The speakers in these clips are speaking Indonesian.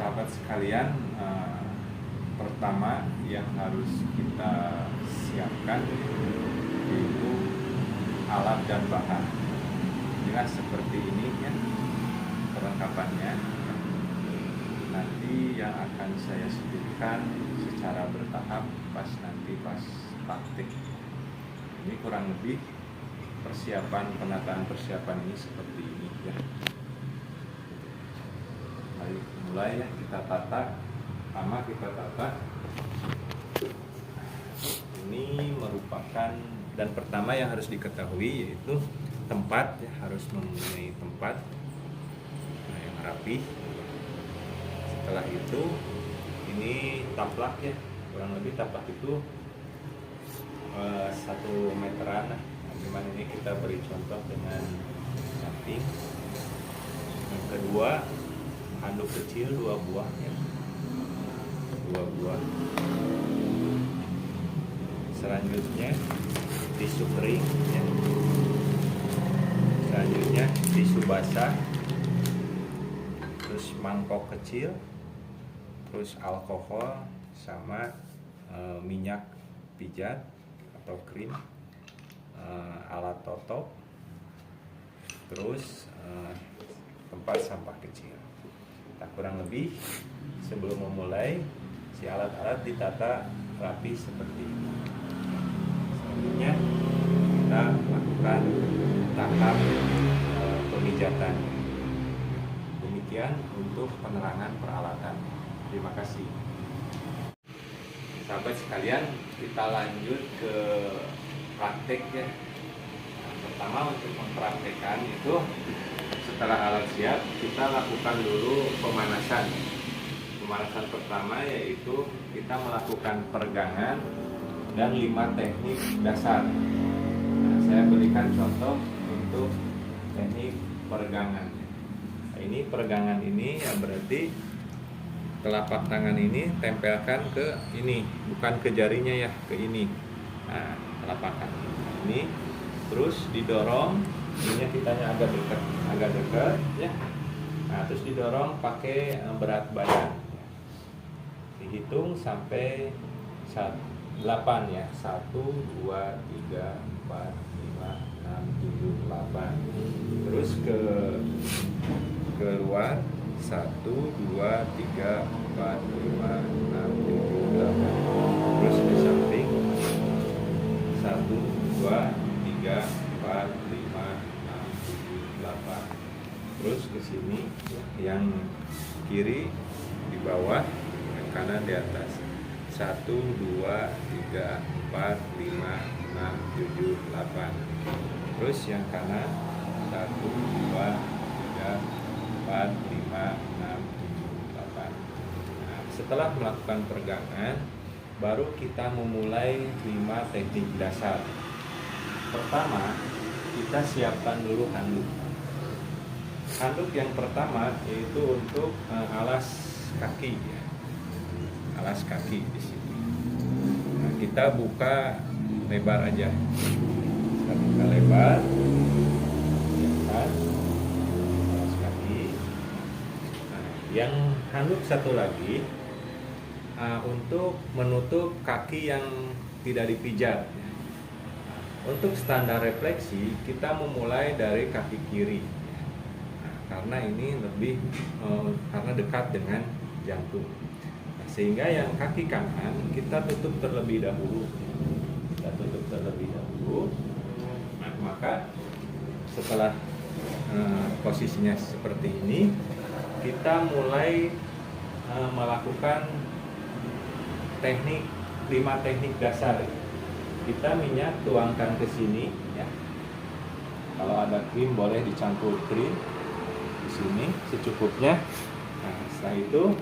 Sahabat sekalian, pertama yang harus kita siapkan yaitu alat dan bahan. Jelas seperti ini ya perlengkapannya. Nanti yang akan saya sebutkan secara bertahap pas praktik. Ini kurang lebih penataan persiapan ini seperti ini ya. Mari mulai ya, kita tata. Pertama kita tata. Ini merupakan, dan pertama yang harus diketahui yaitu tempat ya, harus mempunyai tempat yang rapi. Setelah itu ini taplak ya, kurang lebih taplak itu 1 meteran. Dimana ini kita beri contoh dengan samping. Yang kedua, handuk kecil 2 buah ya. 2 buah. Selanjutnya tisu kering ya. Selanjutnya tisu basah. Terus mangkok kecil. Terus alkohol sama minyak pijat atau krim. Alat totok. Terus tempat sampah kecil. Nah, kurang lebih sebelum memulai si alat-alat ditata rapi seperti ini. Selanjutnya kita lakukan tahap pemijatan. Demikian untuk penerangan peralatan. Terima kasih. Sahabat sekalian, kita lanjut ke praktek ya. Nah, pertama untuk mempraktekkan itu setelah alat siap, kita lakukan dulu pemanasan. Pemanasan pertama yaitu kita melakukan peregangan dan 5 teknik dasar. Nah, saya berikan contoh untuk teknik peregangan. Nah, ini peregangan ini ya berarti telapak tangan ini tempelkan ke ini, bukan ke jarinya ya, ke ini. Nah, telapak tangan ini terus didorong, ininya kitanya agak dekat ya. Nah, terus didorong pakai berat badan. Dihitung sampai 8 ya. 1 2 3 4 5 6 7 8. Terus keluar 1 2 3 4 5 6 7 8. Terus di samping 1 2 3 4 5 6 7 8. Terus ke sini yang kiri di bawah, yang kanan di atas. 1 2 3 4 5 6 7 8. Terus yang kanan 1 2 3 4 5 6 7 8. Nah, setelah melakukan peregangan, baru kita memulai 5 teknik dasar. Pertama, kita siapkan dulu handuk. Handuk yang pertama yaitu untuk alas kaki ya. Alas kaki di sini. Nah, kita buka lebar aja. Kita buka lebar. Siapkan alas kaki. Nah, yang handuk satu lagi untuk menutup kaki yang tidak dipijat. Untuk standar refleksi kita memulai dari kaki kiri. Karena ini lebih karena dekat dengan jantung. Nah, sehingga yang kaki kanan kita tutup terlebih dahulu. Nah, maka setelah posisinya seperti ini, kita mulai melakukan 5 teknik dasar. Kita minyak tuangkan ke sini ya. Kalau ada krim boleh dicampur krim. Sini secukupnya. Nah, setelah itu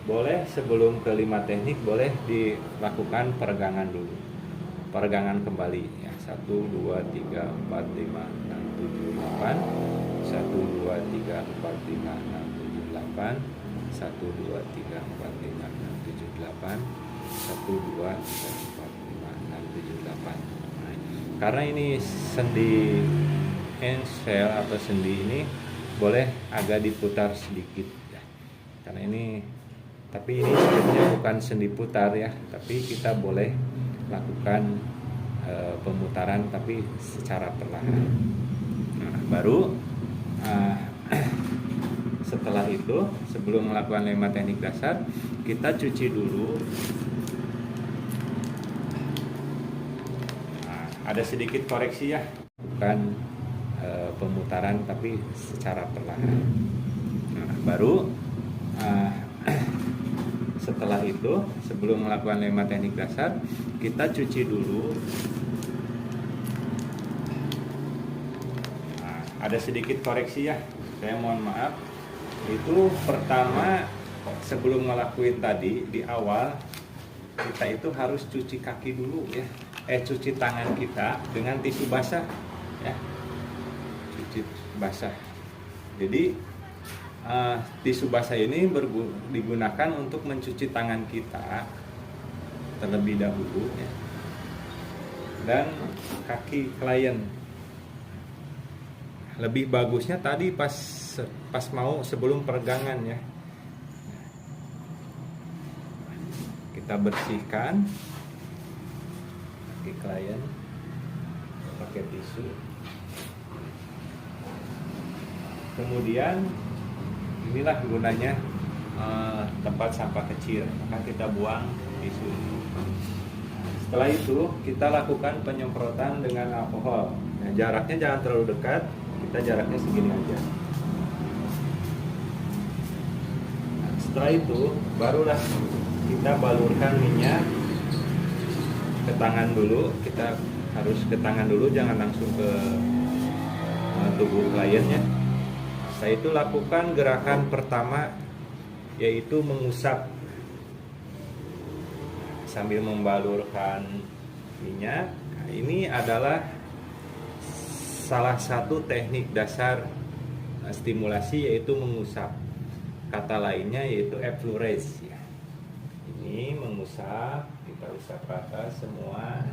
boleh sebelum ke 5 teknik boleh dilakukan peregangan dulu. Peregangan kembali ya. 1 2 3 4 5 6 7 8. 1 2 3 4 5 6 7 8. 1 2 3 4 5 6 7 8. Nah, karena ini sendi ensel atau sendi ini boleh agak diputar sedikit ya. karena ini, tapi ini sebenarnya bukan sendi putar ya, tapi kita boleh lakukan pemutaran tapi secara perlahan. Nah, baru setelah itu, sebelum melakukan 5 teknik dasar, kita cuci dulu. Nah, ada sedikit koreksi ya, bukan pemutaran tapi secara perlahan. Nah, baru setelah itu, sebelum melakukan 5 teknik dasar, kita cuci dulu. Nah, ada sedikit koreksi ya, saya mohon maaf. Itu pertama, sebelum ngelakuin tadi di awal, kita itu harus cuci kaki dulu ya, cuci tangan kita dengan tisu basah ya, cuci basah. Jadi tisu basah ini digunakan untuk mencuci tangan kita terlebih dahulu ya, dan kaki klien. Lebih bagusnya tadi pas mau sebelum peregangan ya, kita bersihkan kaki klien pakai tisu. Kemudian inilah gunanya tempat sampah kecil, maka kita buang tisu. Setelah itu kita lakukan penyemprotan dengan alkohol. Nah, jaraknya jangan terlalu dekat, kita jaraknya segini aja. Nah, setelah itu barulah kita balurkan minyak ke tangan dulu. Kita harus ke tangan dulu, jangan langsung ke tubuh kliennya. Setelah itu lakukan gerakan pertama, yaitu mengusap sambil membalurkan minyak. Nah, ini adalah salah satu teknik dasar stimulasi, yaitu mengusap. Kata lainnya yaitu effleurage ya. Ini mengusap, kita usap rata semua.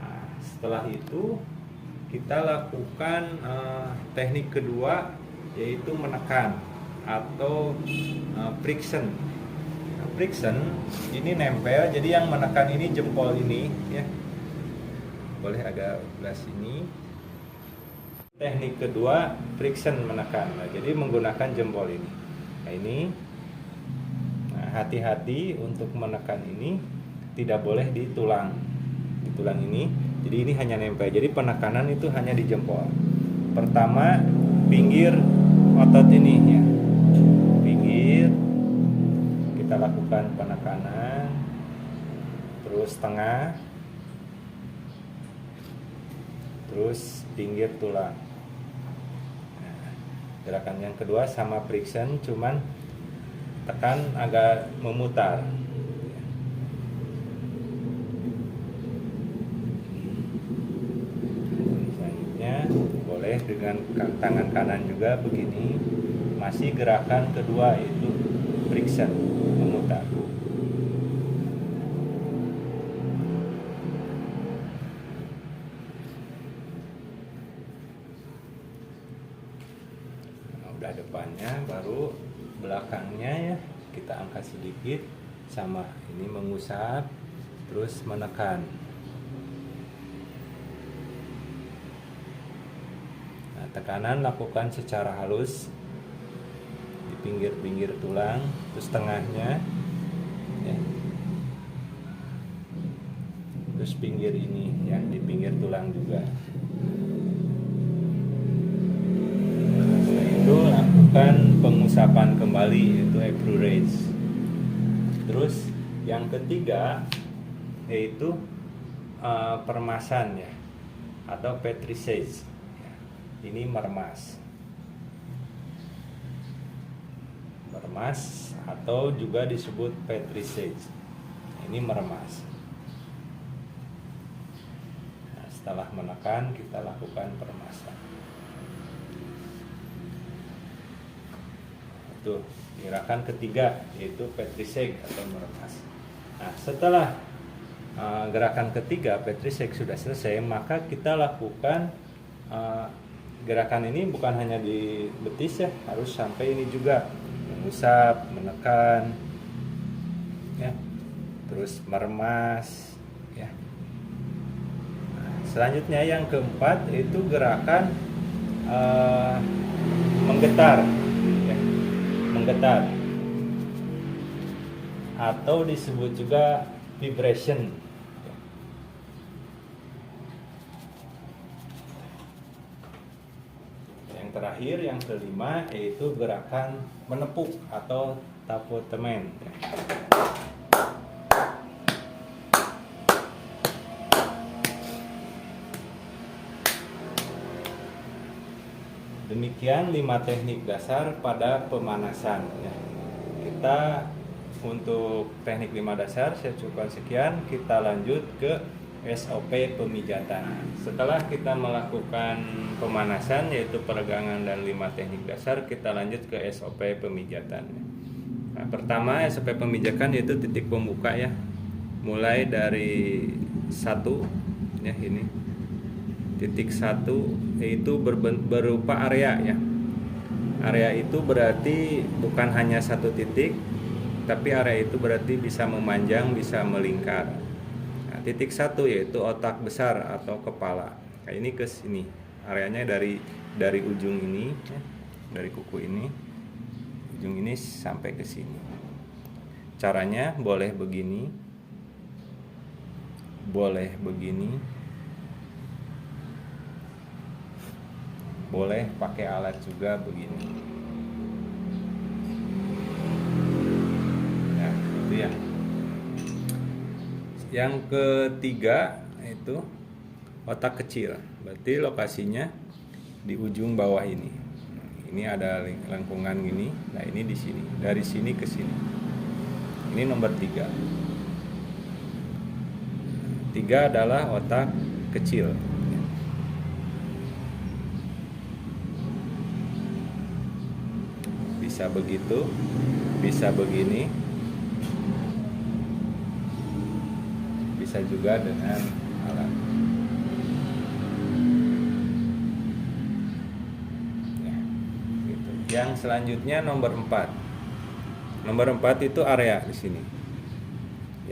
Nah, setelah itu kita lakukan teknik kedua, yaitu menekan atau friction. Nah, friction ini nempel, jadi yang menekan ini jempol ini ya, boleh agak belah sini. Teknik kedua friction, menekan. Nah, jadi menggunakan jempol ini. Nah, ini hati-hati untuk menekan ini, tidak boleh di tulang ini. Jadi ini hanya nempel. Jadi penekanan itu hanya di jempol. Pertama pinggir otot ini ya, pinggir kita lakukan penekanan, terus tengah, terus pinggir tulang. Nah, gerakan yang kedua sama friction, cuman tekan agak memutar. Boleh dengan tangan kanan juga begini. Masih gerakan kedua, yaitu friction, memutar. Nah, udah depannya, baru belakangnya ya, kita angkat sedikit. Sama, ini mengusap terus menekan. Tekanan lakukan secara halus di pinggir-pinggir tulang, terus tengahnya ya, terus pinggir ini ya, di pinggir tulang juga. Setelah itu lakukan pengusapan kembali, yaitu effleurage. Terus yang ketiga yaitu permasan ya, atau petrissage. Ini mermas atau juga disebut petrissage. Ini mermas. Nah, setelah menekan, kita lakukan permasan. Itu gerakan ketiga, yaitu petrissage atau mermas. Nah, setelah gerakan ketiga petrissage sudah selesai, maka kita lakukan gerakan ini bukan hanya di betis ya, harus sampai ini juga, mengusap, menekan ya, terus meremas ya. Nah, selanjutnya yang keempat itu gerakan menggetar ya. Menggetar atau disebut juga vibration. Yang terakhir, yang kelima, yaitu gerakan menepuk atau tapotement. Demikian 5 teknik dasar pada pemanasan. Kita untuk teknik 5 dasar saya cukupkan sekian. Kita lanjut ke SOP pemijatan. Setelah kita melakukan pemanasan yaitu peregangan dan 5 teknik dasar, kita lanjut ke SOP pemijatan. Nah, pertama SOP pemijatan yaitu titik pembuka ya. Mulai dari 1 ya, ini titik 1 yaitu berupa area ya. Area itu berarti bukan hanya satu titik, tapi area itu berarti bisa memanjang, bisa melingkar. Nah, titik 1 yaitu otak besar atau kepala. Nah, ini ke sini. Areanya dari ujung ini ya, dari kuku ini, ujung ini sampai ke sini. Caranya boleh begini, boleh begini, boleh pakai alat juga begini. Ya. Yang ketiga itu otak kecil, berarti lokasinya di ujung bawah ini. Ini ada lengkungan gini, nah ini di sini, dari sini ke sini. Ini nomor 3. 3 adalah otak kecil. Bisa begitu, bisa begini. Bisa juga dengan alat ya, gitu. Yang selanjutnya nomor 4. Nomor 4 itu area di sini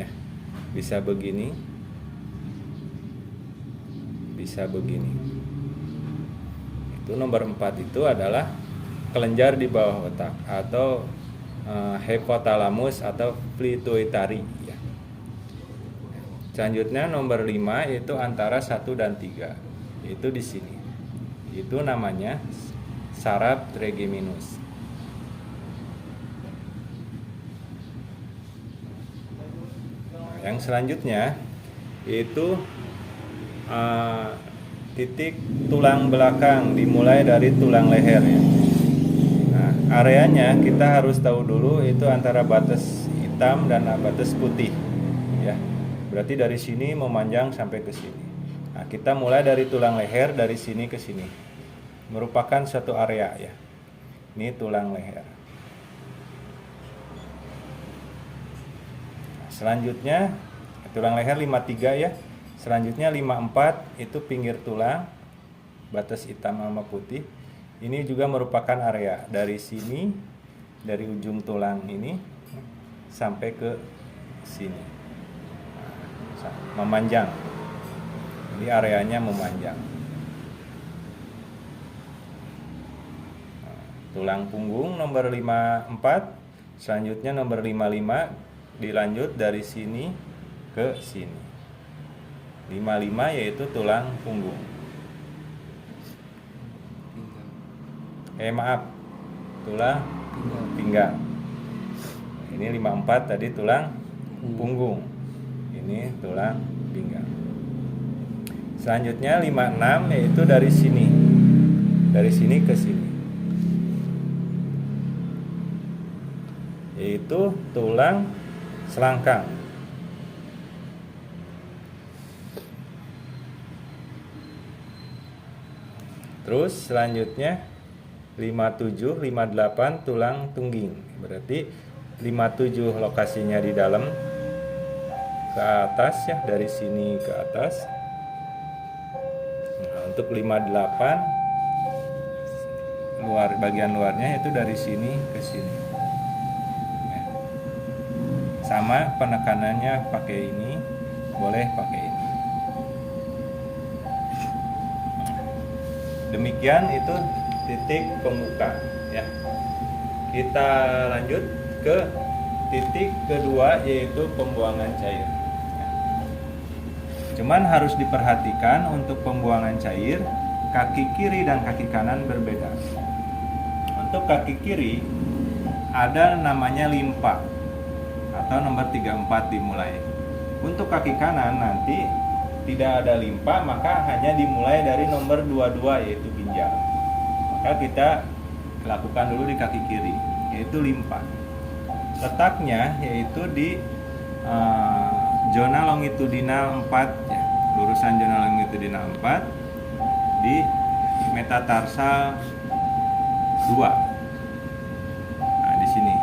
ya, bisa begini, bisa begini. Itu nomor 4 itu adalah kelenjar di bawah otak atau hypothalamus atau pituitary ya. Selanjutnya nomor 5 yaitu antara 1 dan 3, yaitu di sini. Itu namanya saraf trigeminus. Yang selanjutnya yaitu titik tulang belakang, dimulai dari tulang leher ya. Nah, areanya kita harus tahu dulu itu antara batas hitam dan batas putih ya. Berarti dari sini memanjang sampai ke sini. Nah, kita mulai dari tulang leher, dari sini ke sini. Merupakan satu area ya. Ini tulang leher. Nah, selanjutnya tulang leher 53 ya. Selanjutnya 54 itu pinggir tulang, batas hitam sama putih. Ini juga merupakan area dari sini, dari ujung tulang ini sampai ke sini. Memanjang. Jadi areanya memanjang. Tulang punggung nomor 54, selanjutnya nomor 55 dilanjut dari sini ke sini. 55 yaitu tulang punggung. Tulang pinggang. Ini 54 tadi tulang punggung. Ini tulang pinggang. Selanjutnya 56 yaitu dari sini. Dari sini ke sini. Yaitu tulang selangkang. Terus selanjutnya 57, 58 tulang tungging. Berarti 57 lokasinya di dalam ke atas ya, dari sini ke atas. Nah, untuk 58 bagian luarnya itu dari sini ke sini. Ya. Sama penekanannya pakai ini, boleh pakai ini. Demikian itu titik pembuka ya. Kita lanjut ke titik kedua, yaitu pembuangan cair. Cuman harus diperhatikan untuk pembuangan cair, kaki kiri dan kaki kanan berbeda. Untuk kaki kiri ada namanya limpa atau nomor 34 dimulai. Untuk kaki kanan nanti tidak ada limpa, maka hanya dimulai dari nomor 22 yaitu ginjal. Maka kita lakukan dulu di kaki kiri, yaitu limpa. Letaknya yaitu di zona longitudinal 4 ya, lurusan zona longitudinal 4 di metatarsal 2. Nah, di sini.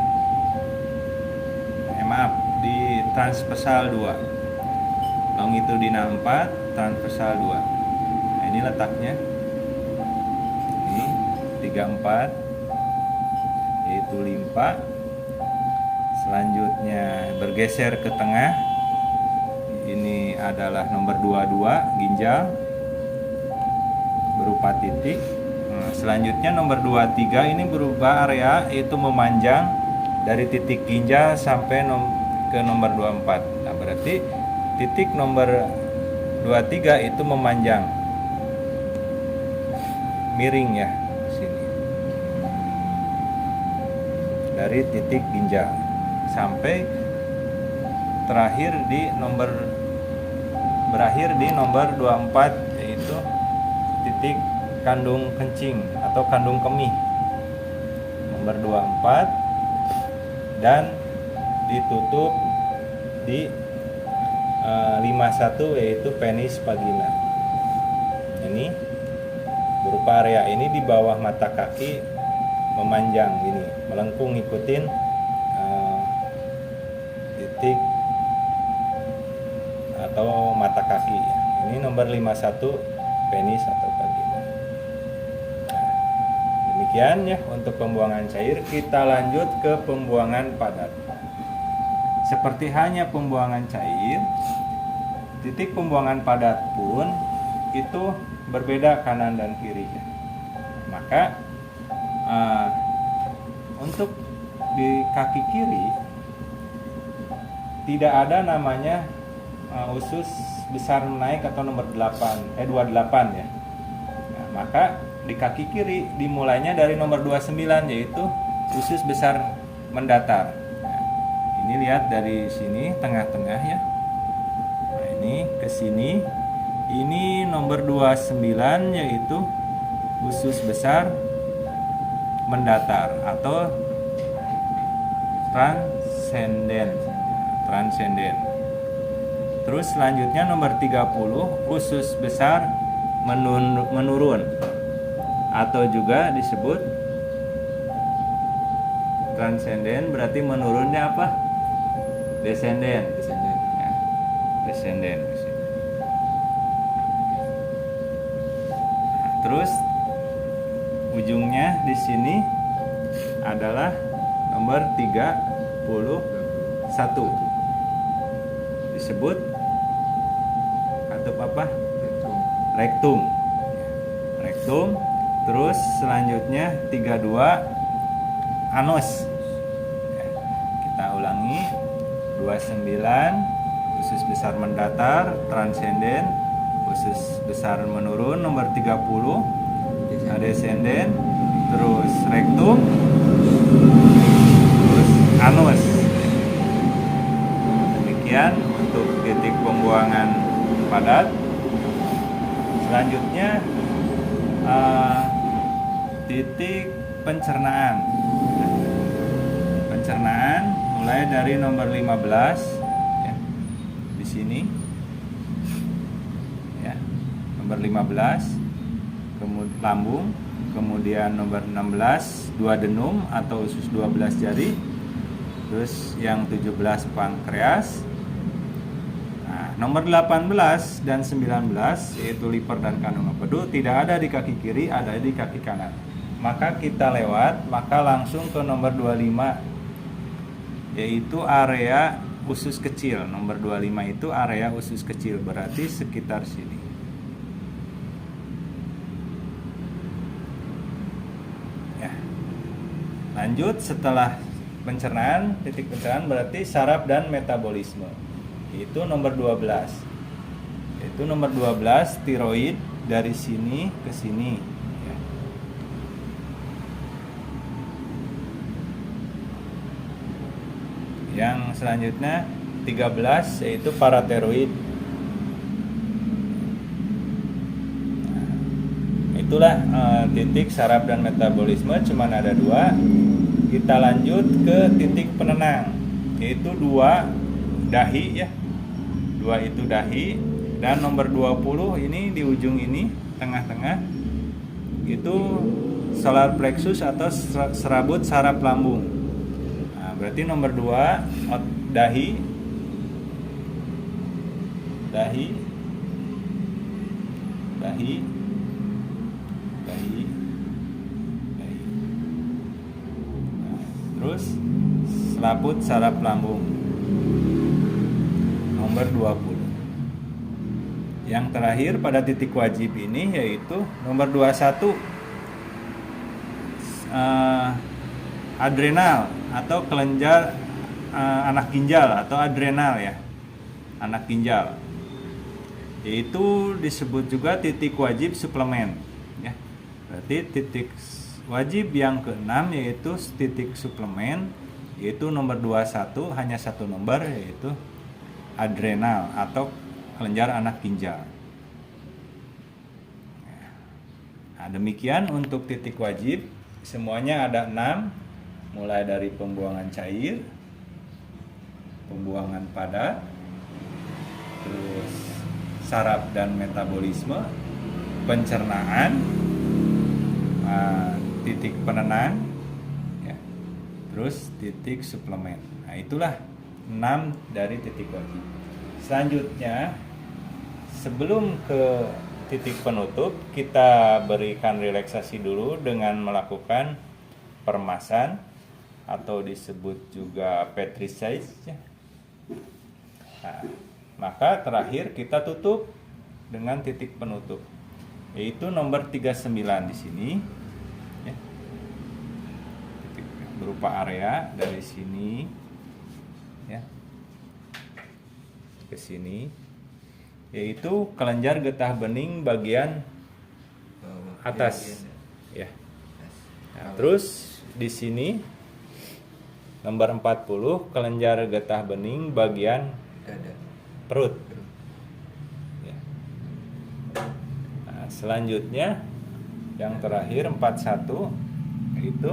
Maaf, di transversal 2. Longitudinal 4, transversal 2. Nah, ini letaknya. Ini 34 yaitu limpa. Selanjutnya bergeser ke tengah. Ini adalah nomor 22 ginjal berupa titik. Nah, selanjutnya nomor 23 ini berubah area, yaitu memanjang dari titik ginjal sampai ke nomor 24. Nah, berarti titik nomor 23 itu memanjang miring ya sini. Dari titik ginjal sampai berakhir di nomor 24, yaitu titik kandung kencing atau kandung kemih nomor 24, dan ditutup di 51 yaitu penis vagina. Ini berupa area ini di bawah mata kaki memanjang gini, melengkung ngikutin titik atau mata kaki. Ini nomor 51 penis atau vagina. Nah, demikian ya untuk pembuangan cair. Kita lanjut ke pembuangan padat. Seperti hanya pembuangan cair, titik pembuangan padat pun itu berbeda kanan dan kiri. Maka untuk di kaki kiri tidak ada namanya usus besar menaik atau nomor 28 ya. Nah, maka di kaki kiri dimulainya dari nomor 29 yaitu usus besar mendatar. Nah, ini lihat dari sini tengah-tengah ya. Nah, ini ke sini. Ini nomor 29 yaitu usus besar mendatar atau transenden. Terus selanjutnya nomor 30 usus besar menurun atau juga disebut transenden, berarti menurunnya apa? Descenden. Ya, descenden. Nah, terus ujungnya di sini adalah nomor 31 disebut katup apa? Rektum. Terus selanjutnya 32 anus. Ya, kita ulangi 29 usus besar mendatar transenden, usus besar menurun nomor 30 descenden, terus rektum, terus anus. Demikian untuk titik pembuangan padat. Selanjutnya titik pencernaan. Pencernaan mulai dari nomor 15 ya, di sini ya, nomor 15, kemudian lambung, kemudian nomor 16 duodenum atau usus 12 jari, terus yang 17 pankreas. Nah, nomor 18 dan 19 yaitu liver dan kandung empedu tidak ada di kaki kiri, ada di kaki kanan. maka kita lewat, maka langsung ke nomor 25, yaitu area usus kecil. Nomor 25 itu area usus kecil, berarti sekitar sini. Ya. Lanjut, setelah pencernaan, titik pencernaan berarti saraf dan metabolisme. Itu nomor 12. Itu nomor 12 tiroid dari sini ke sini. Ya. Yang selanjutnya 13 yaitu paratiroid. Nah, itulah titik saraf dan metabolisme, cuman ada 2. Kita lanjut ke titik penenang, yaitu 2 dahi ya. 2 itu dahi. Dan nomor 20 ini di ujung ini, tengah-tengah, itu solar plexus atau serabut saraf lambung. Nah, berarti nomor 2 dahi, dahi, dahi, dahi, dahi. Nah, terus selaput saraf lambung. Nomor 20. Yang terakhir pada titik wajib ini yaitu nomor 21, adrenal atau kelenjar anak ginjal atau adrenal ya, anak ginjal, yaitu disebut juga titik wajib suplemen ya. Berarti titik wajib yang ke-6 yaitu titik suplemen, yaitu nomor 21, hanya satu nomor, yaitu adrenal atau kelenjar anak ginjal. Nah, demikian untuk titik wajib. Semuanya ada 6, mulai dari pembuangan cair, pembuangan padat, terus saraf dan metabolisme, pencernaan, titik penenang, ya, terus titik suplemen. Nah, itulah 6 dari titik wajib. Selanjutnya, sebelum ke titik penutup, kita berikan relaksasi dulu dengan melakukan peremasan atau disebut juga petricide. Nah, maka terakhir kita tutup dengan titik penutup, yaitu nomor 39 di sini. Ya. Titik berupa area dari sini, ya, ke sini, yaitu kelenjar getah bening bagian atas ya. Nah, terus di sini nomor 40 kelenjar getah bening bagian perut ya. Nah, selanjutnya yang terakhir 41 itu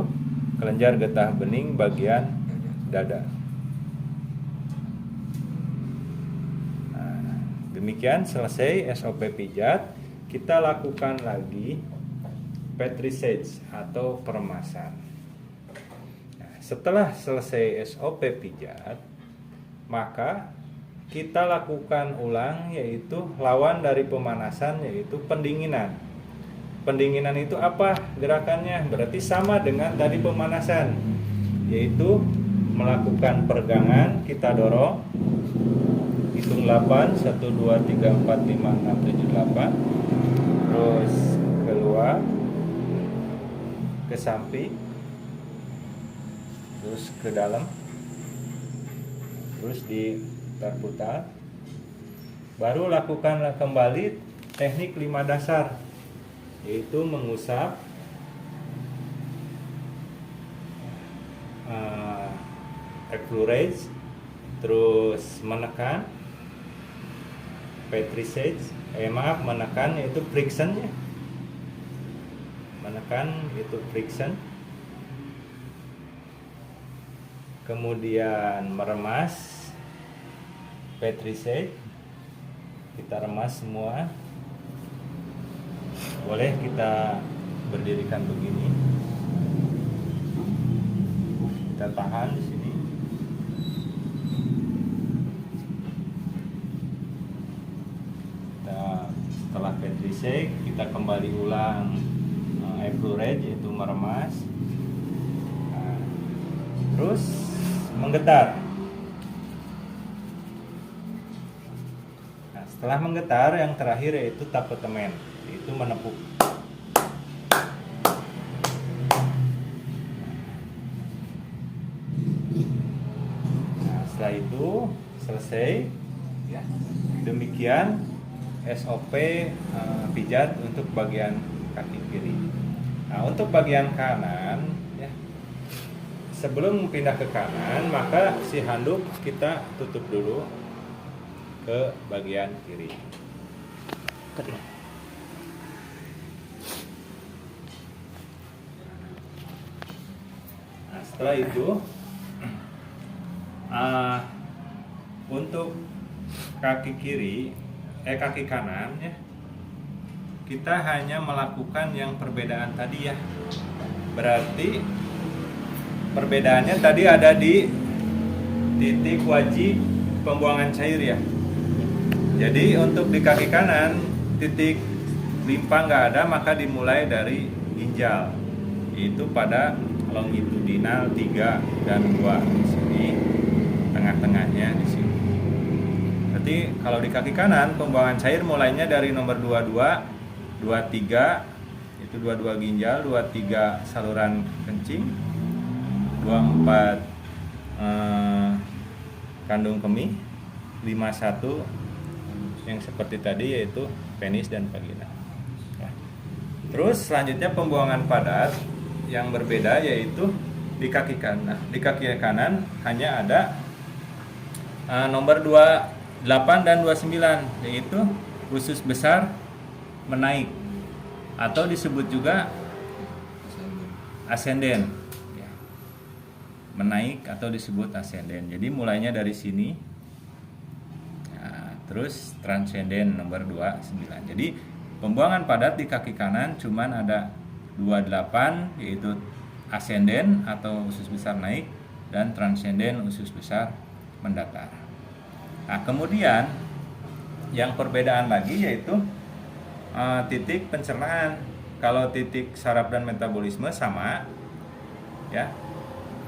kelenjar getah bening bagian dada. Demikian selesai SOP pijat. Kita lakukan lagi petricide atau peremasan. Nah, setelah selesai SOP pijat, maka kita lakukan ulang, yaitu lawan dari pemanasan, yaitu pendinginan. Pendinginan itu apa gerakannya? Berarti sama dengan tadi pemanasan, yaitu melakukan peregangan, kita dorong, hitung 8, 1, 2, 3, 4, 5, 6, 7, 8, terus keluar ke samping, terus ke dalam, terus diputar, baru lakukan kembali teknik 5 dasar, yaitu mengusap, effleurage, terus menekan, petricide, menekan itu friction ya, menekan itu friction, kemudian meremas, petricide, kita remas semua. Boleh kita berdirikan begini, kita tahan di sini. Setelah petricide, kita kembali ulang effleurage, yaitu meremas. Nah, terus menggetar. Nah, setelah menggetar, yang terakhir yaitu tapetemen, yaitu menepuk. Nah, setelah itu selesai ya. Demikian SOP pijat untuk bagian kaki kiri. Nah, untuk bagian kanan ya, sebelum pindah ke kanan maka si handuk kita tutup dulu ke bagian kiri. Nah, setelah itu untuk kaki kanan ya, kita hanya melakukan yang perbedaan tadi ya. Berarti perbedaannya tadi ada di titik wajib pembuangan cair ya. Jadi untuk di kaki kanan titik limpa nggak ada, maka dimulai dari ginjal, itu pada longitudinal 3 dan 2 di sini, tengah-tengahnya di sini. Berarti kalau di kaki kanan pembuangan cair mulainya dari nomor 22, 23 itu 22 ginjal, 23 saluran kencing, 24 kandung kemih, 51 yang seperti tadi yaitu penis dan vagina. Nah, terus selanjutnya pembuangan padat yang berbeda yaitu di kaki kanan. Di kaki kanan hanya ada nomor 28 dan 29 yaitu usus besar menaik atau disebut juga ascenden. Menaik atau disebut ascenden. Jadi mulainya dari sini. Nah, terus transcenden nomor 29. Jadi pembuangan padat di kaki kanan cuman ada 28 yaitu ascenden atau usus besar naik dan transcenden usus besar mendatar. Nah, kemudian yang perbedaan lagi yaitu titik pencernaan. Kalau titik saraf dan metabolisme sama ya.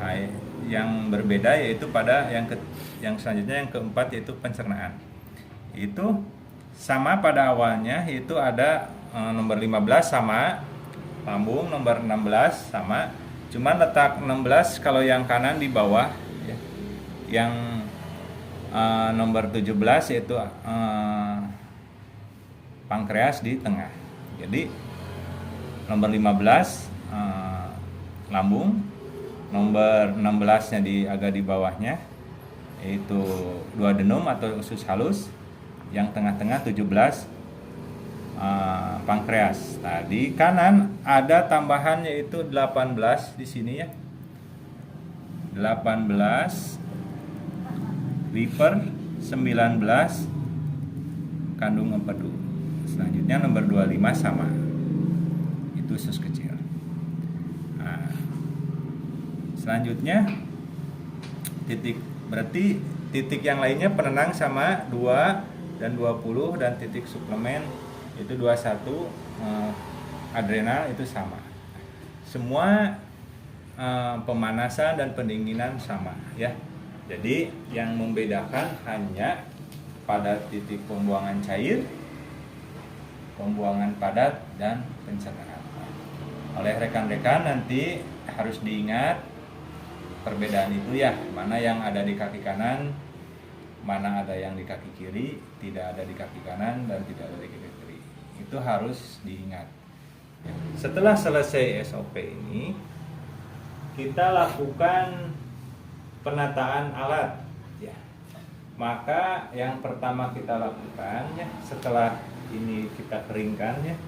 Nah, yang berbeda yaitu pada yang selanjutnya yang keempat yaitu pencernaan. Itu sama pada awalnya, yaitu ada nomor 15 sama, lambung nomor 16 sama, cuman letak 16 kalau yang kanan di bawah ya. Yang nomor 17 yaitu pankreas di tengah. Jadi nomor 15 lambung, nomor 16-nya agak di bawahnya yaitu duodenum atau usus halus, yang tengah-tengah 17 pankreas. Nah, di kanan ada tambahan yaitu 18 di sini ya. 18 liver, 19 kandung empedu. Selanjutnya nomor 25 sama. Itu usus kecil. Nah, selanjutnya berarti titik yang lainnya penenang sama 2 dan 20 dan titik suplemen itu 21 adrenal itu sama. Semua pemanasan dan pendinginan sama ya. Jadi yang membedakan hanya pada titik pembuangan cair, pembuangan padat dan pencernaan. Oleh rekan-rekan nanti harus diingat perbedaan itu ya, mana yang ada di kaki kanan, mana ada yang di kaki kiri, tidak ada di kaki kanan dan tidak ada di kaki kiri. Itu harus diingat. Setelah selesai SOP ini, kita lakukan penataan alat ya. Maka yang pertama kita lakukan ya, setelah ini kita keringkan ya.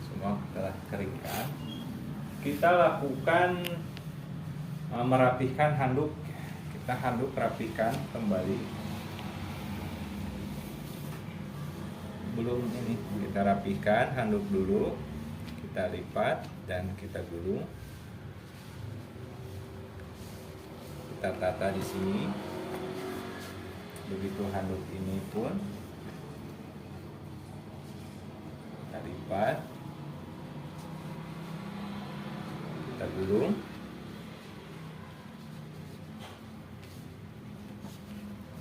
Semua telah keringkan. Kita lakukan merapihkan handuk. Kita handuk rapikan kembali. Belum ini kita rapihkan handuk dulu. Kita lipat dan kita gulung. Kita tata di sini. Begitu handuk ini pun kita lipat. gulung.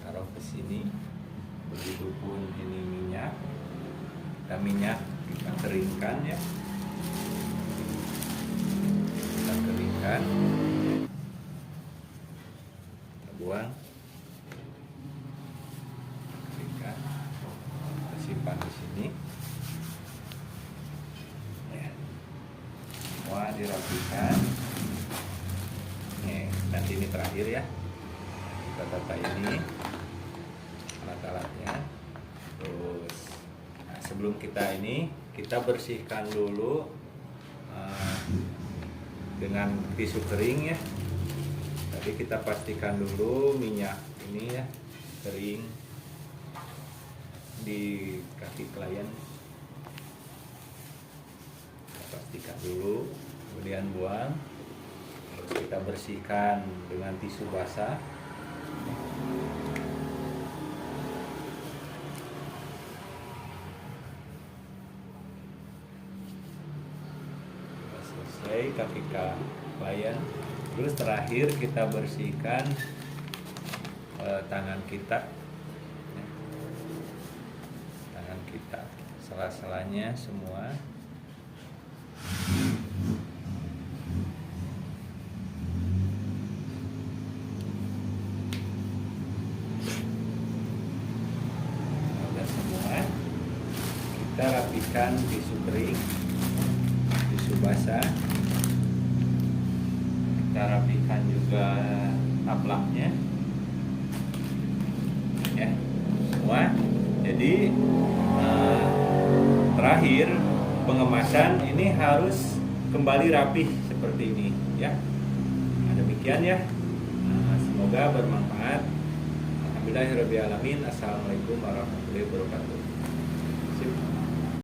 Taruh ke sini. Begitupun ini minyak. Minyak kita keringkan ya. Kita keringkan. Kita buang. Keringkan. Kita simpan di sini. Ya. Semua dirapikan. Nih, nanti ini terakhir ya. Kita tata ini alat-alatnya. Terus sebelum kita bersihkan dulu dengan tisu kering ya. Tadi kita pastikan dulu minyak ini ya kering di kaki klien. Kita pastikan dulu, kemudian buang. Terus kita bersihkan dengan tisu basah. Selesai kaki klien. Terus terakhir kita bersihkan tangan kita, sela-selanya semua. Udah semua, kita rapikan tisu kering, tisu basah. Kita rapikan juga taplaknya ya semua. Jadi terakhir pengemasan ini harus kembali rapih seperti ini ya. Demikian ya. Semoga bermanfaat. Alhamdulillahirabbil alamin. Assalamualaikum warahmatullahi wabarakatuh.